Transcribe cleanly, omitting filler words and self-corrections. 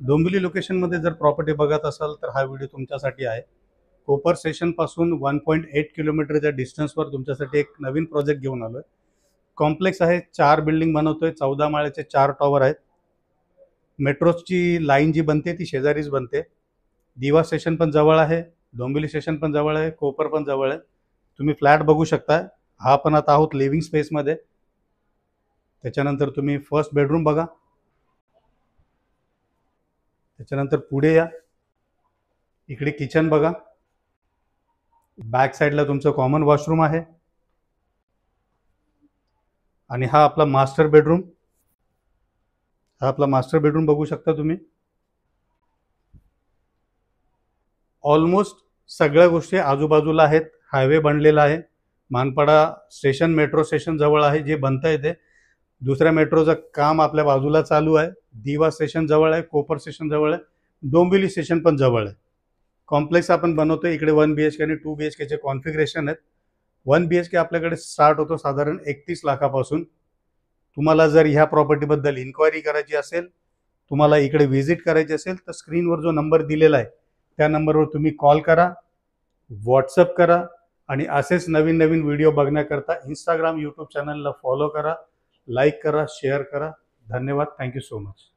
डोंबिवली लोकेशनमध्ये जर प्रॉपर्टी बघत असाल तर हा व्हिडिओ तुमच्यासाठी आहे। कोपर स्टेशनपासून 1.8 किलोमीटरच्या डिस्टन्सवर तुमच्यासाठी एक नवीन प्रोजेक्ट घेऊन आलो आहे। कॉम्प्लेक्स आहे, 4 बिल्डिंग बनवतोय, 14 माळ्याचे 4 टॉवर आहेत। मेट्रोची लाईन जी बनते ती शेजारीच बनते। दिवा स्टेशन पण जवळ आहे, डोंबिवली स्टेशन पण जवळ आहे, कोपर पण जवळ आहे। तुम्ही फ्लॅट बघू शकता। हा पण आता आहोत लिव्हिंग स्पेसमध्ये। त्याच्यानंतर तुम्ही फर्स्ट बेडरूम बघा। त्याच्यानंतर पुढे या, इकडे किचन बघा। बॅक साईडला तुमचं कॉमन वॉशरूम आहे आणि हा आपला मास्टर बेडरूम। हा आपला मास्टर बेडरूम बघू शकता तुम्ही। ऑलमोस्ट सगळ्या गोष्टी आजूबाजूला आहेत, हायवे बनलेला आहे। मानपाडा स्टेशन मेट्रो स्टेशन जवळ आहे जे बनता येते। दुसऱ्या मेट्रोचं काम आपल्या बाजूला चालू आहे। दिवा स्टेशन जवळ आहे, कोपर स्टेशन जवळ आहे, डोंबिवली स्टेशन पण जवळ आहे। कॉम्प्लेक्स आपण बनवतोय। इकडे 1 BHK आणि 2 BHK चे कॉन्फिगरेशन आहेत। 1 BHK आपल्याकडे स्टार्ट होतो साधारण 31 लाखापासून। तुम्हाला जर ह्या प्रॉपर्टीबद्दल इन्क्वायरी करायची असेल, तुम्हाला इकडे व्हिजिट करायची असेल तर स्क्रीनवर जो नंबर दिलेला आहे त्या नंबरवर तुम्ही कॉल करा, व्हॉट्सअप करा आणि असेच नवीन नवीन व्हिडिओ बघण्याकरता इंस्टाग्राम यूट्यूब चॅनलला फॉलो करा, लाईक करा, शेअर करा। धन्यवाद। Thank you so much.